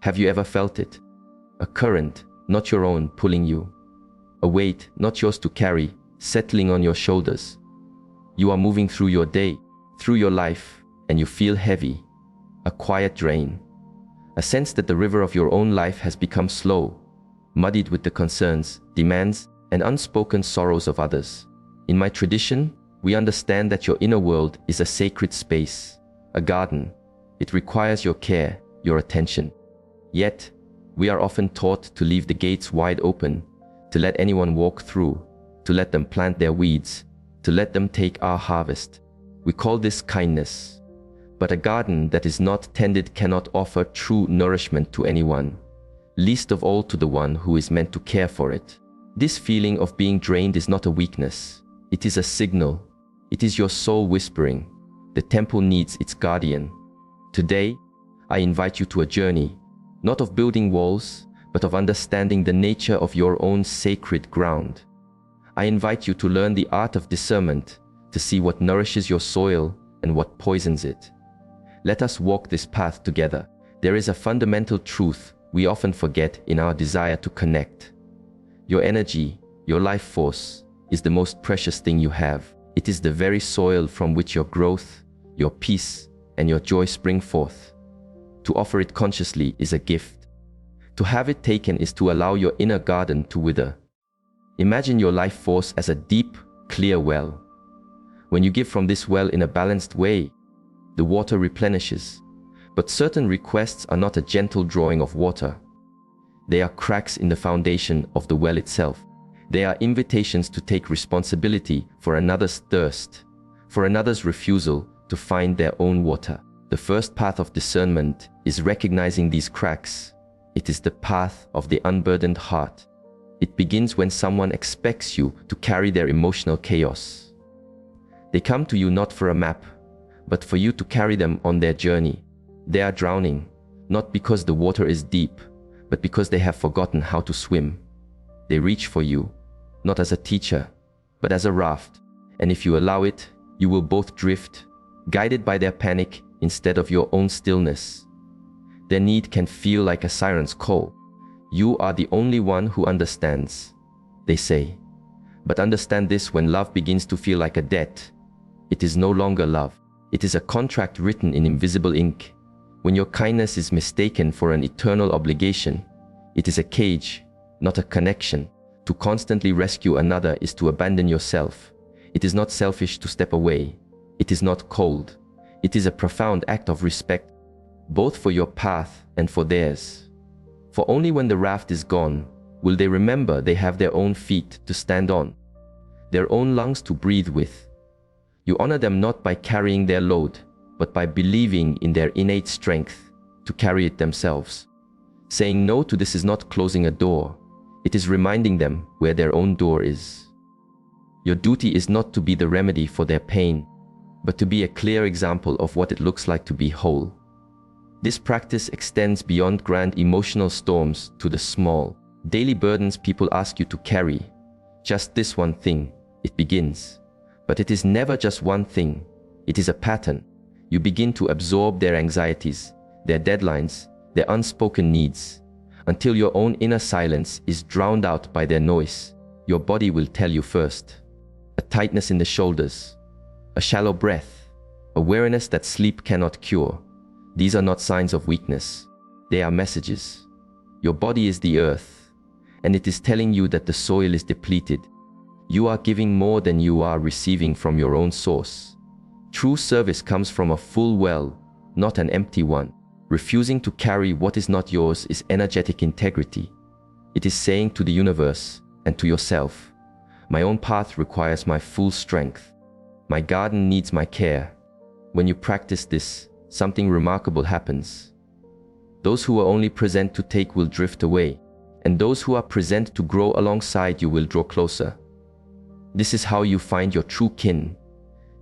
Have you ever felt it? A current, not your own, pulling you. A weight, not yours to carry, settling on your shoulders. You are moving through your day, through your life, and you feel heavy. A quiet drain. A sense that the river of your own life has become slow, muddied with the concerns, demands, and unspoken sorrows of others. In my tradition, we understand that your inner world is a sacred space, a garden. It requires your care, your attention. Yet, we are often taught to leave the gates wide open, to let anyone walk through, to let them plant their weeds, to let them take our harvest. We call this kindness. But a garden that is not tended cannot offer true nourishment to anyone, least of all to the one who is meant to care for it. This feeling of being drained is not a weakness. It is a signal. It is your soul whispering. The temple needs its guardian. Today, I invite you to a journey, not of building walls, but of understanding the nature of your own sacred ground. I invite you to learn the art of discernment, to see what nourishes your soil and what poisons it. Let us walk this path together. There is a fundamental truth we often forget in our desire to connect. Your energy, your life force, is the most precious thing you have. It is the very soil from which your growth, your peace, and your joy spring forth. To offer it consciously is a gift. To have it taken is to allow your inner garden to wither. Imagine your life force as a deep, clear well. When you give from this well in a balanced way, the water replenishes. But certain requests are not a gentle drawing of water. They are cracks in the foundation of the well itself. They are invitations to take responsibility for another's thirst, for another's refusal to find their own water. The first path of discernment is recognizing these cracks. It is the path of the unburdened heart. It begins when someone expects you to carry their emotional chaos. They come to you not for a map, but for you to carry them on their journey. They are drowning, not because the water is deep, but because they have forgotten how to swim. They reach for you, not as a teacher, but as a raft, and if you allow it, you will both drift, guided by their panic instead of your own stillness. Their need can feel like a siren's call. You are the only one who understands, they say. But understand this: when love begins to feel like a debt, it is no longer love. It is a contract written in invisible ink. When your kindness is mistaken for an eternal obligation, it is a cage, not a connection. To constantly rescue another is to abandon yourself. It is not selfish to step away. It is not cold. It is a profound act of respect, both for your path and for theirs. For only when the raft is gone will they remember they have their own feet to stand on, their own lungs to breathe with. You honor them not by carrying their load, but by believing in their innate strength to carry it themselves. Saying no to this is not closing a door. It is reminding them where their own door is. Your duty is not to be the remedy for their pain, but to be a clear example of what it looks like to be whole. This practice extends beyond grand emotional storms to the small, daily burdens people ask you to carry. Just this one thing, it begins. But it is never just one thing. It is a pattern. You begin to absorb their anxieties, their deadlines, their unspoken needs, until your own inner silence is drowned out by their noise. Your body will tell you first. A tightness in the shoulders, a shallow breath, a weariness that sleep cannot cure. These are not signs of weakness. They are messages. Your body is the earth, and it is telling you that the soil is depleted. You are giving more than you are receiving from your own source. True service comes from a full well, not an empty one. Refusing to carry what is not yours is energetic integrity. It is saying to the universe and to yourself, my own path requires my full strength. My garden needs my care. When you practice this, something remarkable happens. Those who are only present to take will drift away, and those who are present to grow alongside you will draw closer. This is how you find your true kin.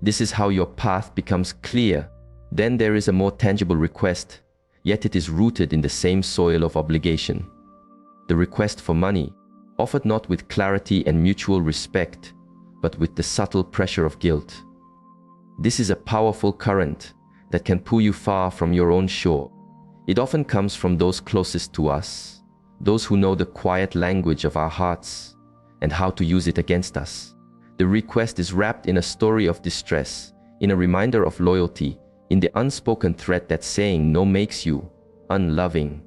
This is how your path becomes clear. Then there is a more tangible request, yet it is rooted in the same soil of obligation. The request for money, offered not with clarity and mutual respect, but with the subtle pressure of guilt. This is a powerful current that can pull you far from your own shore. It often comes from those closest to us, those who know the quiet language of our hearts and how to use it against us. The request is wrapped in a story of distress, in a reminder of loyalty, in the unspoken threat that saying no makes you unloving.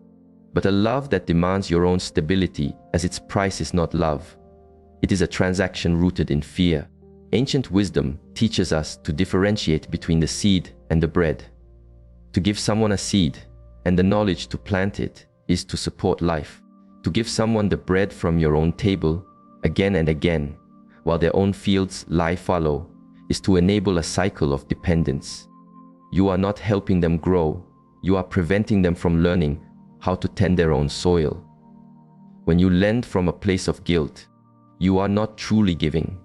But a love that demands your own stability as its price is not love. It is a transaction rooted in fear. Ancient wisdom teaches us to differentiate between the seed and the bread. To give someone a seed and the knowledge to plant it is to support life. To give someone the bread from your own table again and again, while their own fields lie fallow, is to enable a cycle of dependence. You are not helping them grow, you are preventing them from learning how to tend their own soil. When you lend from a place of guilt, you are not truly giving.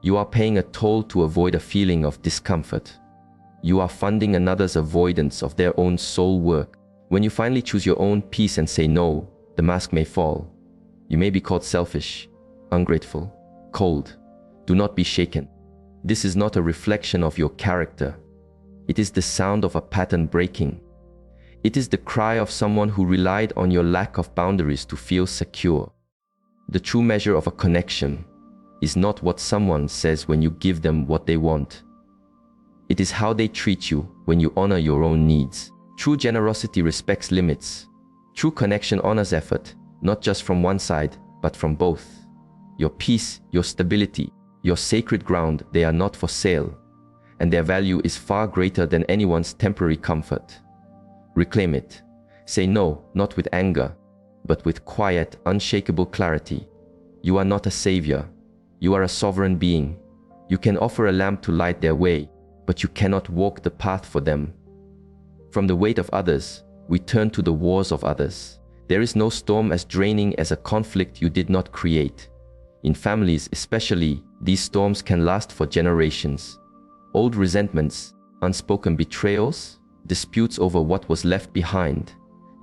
You are paying a toll to avoid a feeling of discomfort. You are funding another's avoidance of their own soul work. When you finally choose your own peace and say no, the mask may fall. You may be called selfish, ungrateful, cold. Do not be shaken. This is not a reflection of your character. It is the sound of a pattern breaking. It is the cry of someone who relied on your lack of boundaries to feel secure. The true measure of a connection is not what someone says when you give them what they want. It is how they treat you when you honor your own needs. True generosity respects limits. True connection honors effort, not just from one side, but from both. Your peace, your stability, your sacred ground, they are not for sale, and their value is far greater than anyone's temporary comfort. Reclaim it. Say no, not with anger, but with quiet, unshakable clarity. You are not a savior. You are a sovereign being. You can offer a lamp to light their way, but you cannot walk the path for them. From the weight of others, we turn to the wars of others. There is no storm as draining as a conflict you did not create. In families especially, these storms can last for generations. Old resentments, unspoken betrayals, disputes over what was left behind.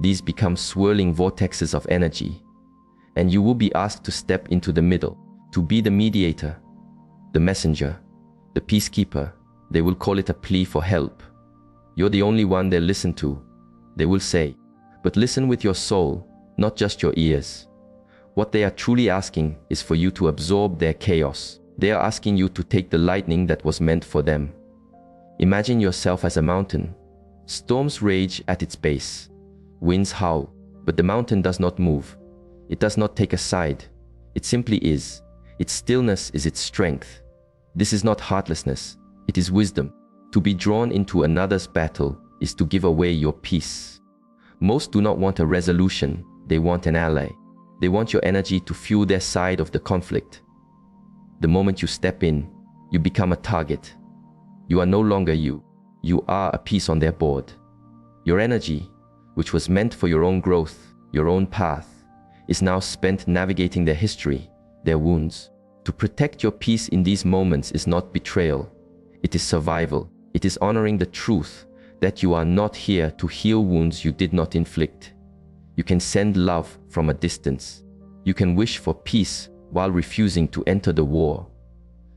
These become swirling vortexes of energy. And you will be asked to step into the middle, to be the mediator, the messenger, the peacekeeper. They will call it a plea for help. You're the only one they'll listen to. They will say, but listen with your soul, not just your ears. What they are truly asking is for you to absorb their chaos. They are asking you to take the lightning that was meant for them. Imagine yourself as a mountain. Storms rage at its base. Winds howl, but the mountain does not move. It does not take a side. It simply is. Its stillness is its strength. This is not heartlessness. It is wisdom. To be drawn into another's battle is to give away your peace. Most do not want a resolution. They want an ally. They want your energy to fuel their side of the conflict. The moment you step in, you become a target. You are no longer you. You are a piece on their board. Your energy, which was meant for your own growth, your own path, is now spent navigating their history, their wounds. To protect your peace in these moments is not betrayal. It is survival. It is honoring the truth that you are not here to heal wounds you did not inflict. You can send love from a distance. You can wish for peace while refusing to enter the war.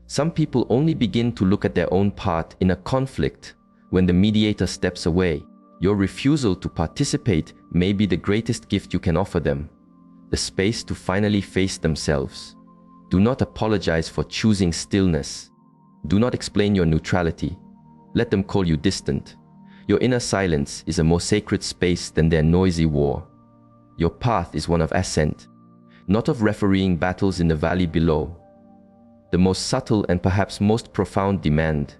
Some people only begin to look at their own part in a conflict when the mediator steps away. Your refusal to participate may be the greatest gift you can offer them, the space to finally face themselves. Do not apologize for choosing stillness. Do not explain your neutrality. Let them call you distant. Your inner silence is a more sacred space than their noisy war. Your path is one of ascent, not of refereeing battles in the valley below. The most subtle and perhaps most profound demand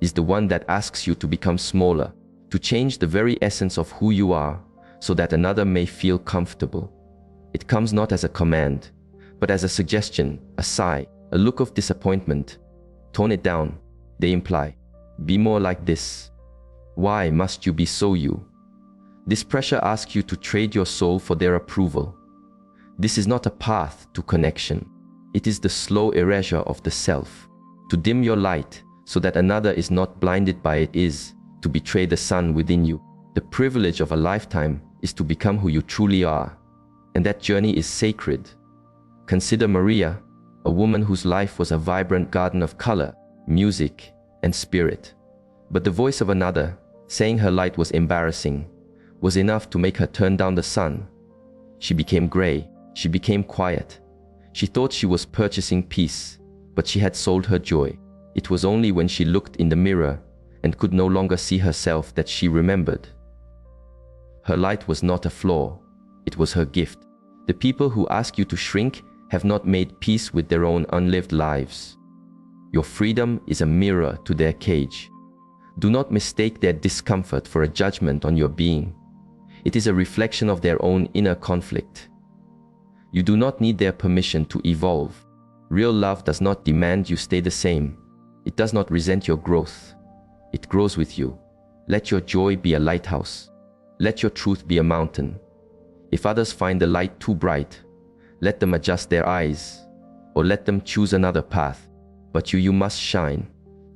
is the one that asks you to become smaller, to change the very essence of who you are so that another may feel comfortable. It comes not as a command, but as a suggestion, a sigh, a look of disappointment. Tone it down, they imply. Be more like this. Why must you be so you? This pressure asks you to trade your soul for their approval. This is not a path to connection. It is the slow erasure of the self. To dim your light so that another is not blinded by it is to betray the sun within you. The privilege of a lifetime is to become who you truly are, and that journey is sacred. Consider Maria, a woman whose life was a vibrant garden of color, music, and spirit. But the voice of another, saying her light was embarrassing, was enough to make her turn down the sun. She became gray. She became quiet. She thought she was purchasing peace, but she had sold her joy. It was only when she looked in the mirror and could no longer see herself that she remembered. Her light was not a flaw. It was her gift. The people who ask you to shrink have not made peace with their own unlived lives. Your freedom is a mirror to their cage. Do not mistake their discomfort for a judgment on your being. It is a reflection of their own inner conflict. You do not need their permission to evolve. Real love does not demand you stay the same. It does not resent your growth. It grows with you. Let your joy be a lighthouse. Let your truth be a mountain. If others find the light too bright, let them adjust their eyes, or let them choose another path. But you must shine.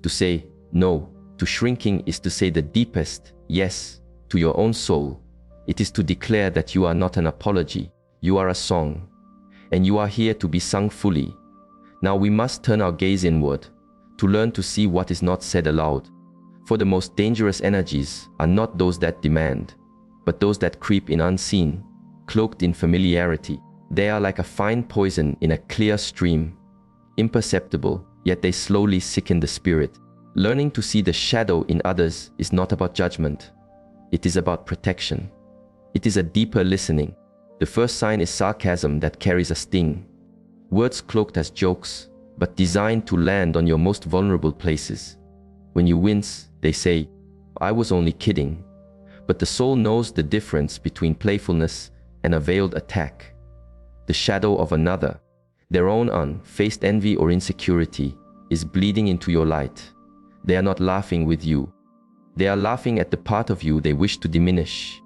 To say no to shrinking is to say the deepest yes to your own soul. It is to declare that you are not an apology. You are a song, and you are here to be sung fully. Now we must turn our gaze inward, to learn to see what is not said aloud. For the most dangerous energies are not those that demand, but those that creep in unseen, cloaked in familiarity. They are like a fine poison in a clear stream, imperceptible, yet they slowly sicken the spirit. Learning to see the shadow in others is not about judgment. It is about protection. It is a deeper listening. The first sign is sarcasm that carries a sting. Words cloaked as jokes, but designed to land on your most vulnerable places. When you wince, they say, "I was only kidding." But the soul knows the difference between playfulness and a veiled attack. The shadow of another, their own unfaced envy or insecurity, is bleeding into your light. They are not laughing with you. They are laughing at the part of you they wish to diminish.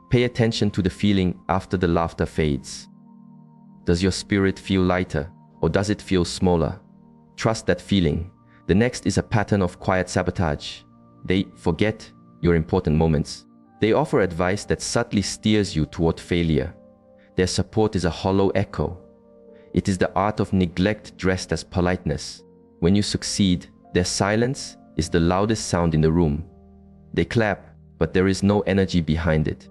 Pay attention to the feeling after the laughter fades. Does your spirit feel lighter, or does it feel smaller? Trust that feeling. The next is a pattern of quiet sabotage. They forget your important moments. They offer advice that subtly steers you toward failure. Their support is a hollow echo. It is the art of neglect dressed as politeness. When you succeed, their silence is the loudest sound in the room. They clap, but there is no energy behind it.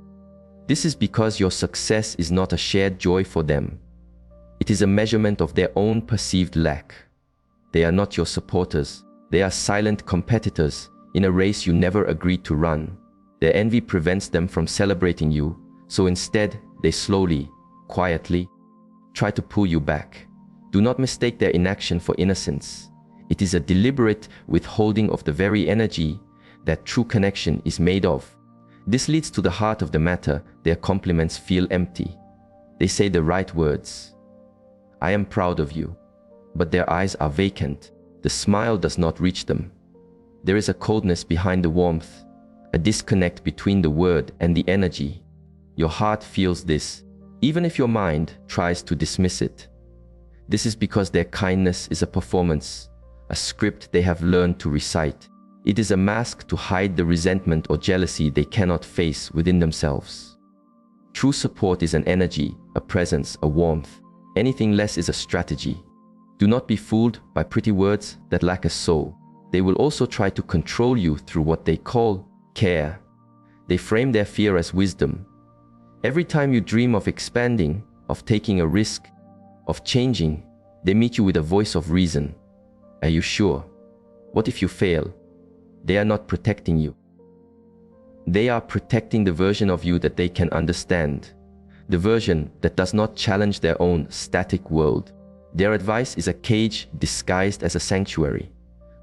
This is because your success is not a shared joy for them. It is a measurement of their own perceived lack. They are not your supporters. They are silent competitors in a race you never agreed to run. Their envy prevents them from celebrating you, so instead, they slowly, quietly, try to pull you back. Do not mistake their inaction for innocence. It is a deliberate withholding of the very energy that true connection is made of. This leads to the heart of the matter. Their compliments feel empty. They say the right words. "I am proud of you." But their eyes are vacant. The smile does not reach them. There is a coldness behind the warmth, a disconnect between the word and the energy. Your heart feels this, even if your mind tries to dismiss it. This is because their kindness is a performance, a script they have learned to recite. It is a mask to hide the resentment or jealousy they cannot face within themselves. True support is an energy, a presence, a warmth. Anything less is a strategy. Do not be fooled by pretty words that lack a soul. They will also try to control you through what they call care. They frame their fear as wisdom. Every time you dream of expanding, of taking a risk, of changing, they meet you with a voice of reason. Are you sure? What if you fail? They are not protecting you. They are protecting the version of you that they can understand, the version that does not challenge their own static world. Their advice is a cage disguised as a sanctuary.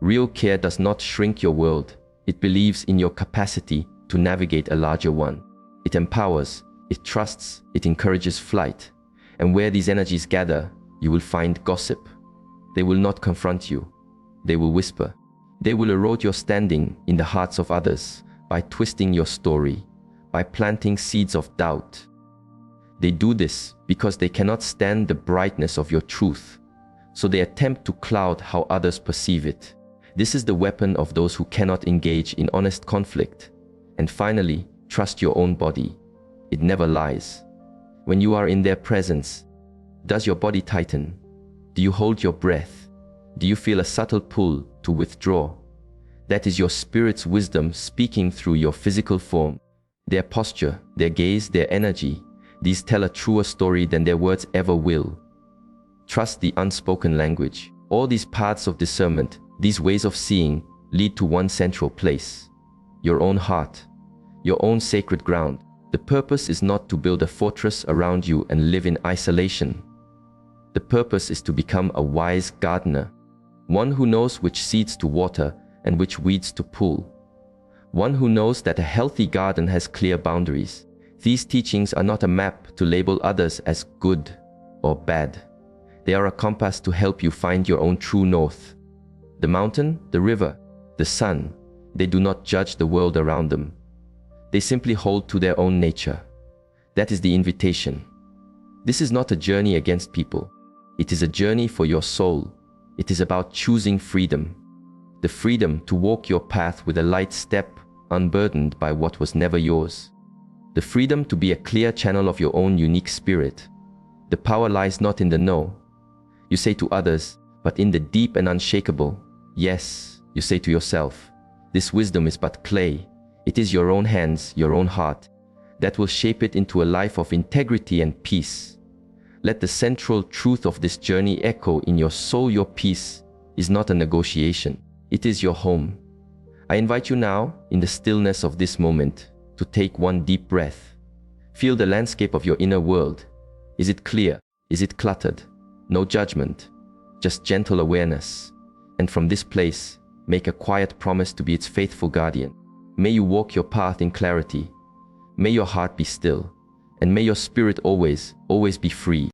Real care does not shrink your world. It believes in your capacity to navigate a larger one. It empowers, it trusts, it encourages flight. And where these energies gather, you will find gossip. They will not confront you. They will whisper. They will erode your standing in the hearts of others by twisting your story, by planting seeds of doubt. They do this because they cannot stand the brightness of your truth, so they attempt to cloud how others perceive it. This is the weapon of those who cannot engage in honest conflict. And finally, trust your own body. It never lies. When you are in their presence, does your body tighten? Do you hold your breath? Do you feel a subtle pull to withdraw? That is your spirit's wisdom speaking through your physical form. Their posture, their gaze, their energy, these tell a truer story than their words ever will. Trust the unspoken language. All these paths of discernment, these ways of seeing, lead to one central place: your own heart, your own sacred ground. The purpose is not to build a fortress around you and live in isolation. The purpose is to become a wise gardener, one who knows which seeds to water and which weeds to pull, one who knows that a healthy garden has clear boundaries. These teachings are not a map to label others as good or bad. They are a compass to help you find your own true north. The mountain, the river, the sun, they do not judge the world around them. They simply hold to their own nature. That is the invitation. This is not a journey against people. It is a journey for your soul. It is about choosing freedom. The freedom to walk your path with a light step, unburdened by what was never yours. The freedom to be a clear channel of your own unique spirit. The power lies not in the no, you say to others, but in the deep and unshakable yes, you say to yourself. This wisdom is but clay. It is your own hands, your own heart, that will shape it into a life of integrity and peace. Let the central truth of this journey echo in your soul. Your peace is not a negotiation. It is your home. I invite you now, in the stillness of this moment, to take one deep breath. Feel the landscape of your inner world. Is it clear? Is it cluttered? No judgment, just gentle awareness. And from this place, make a quiet promise to be its faithful guardian. May you walk your path in clarity. May your heart be still. And may your spirit always, always be free.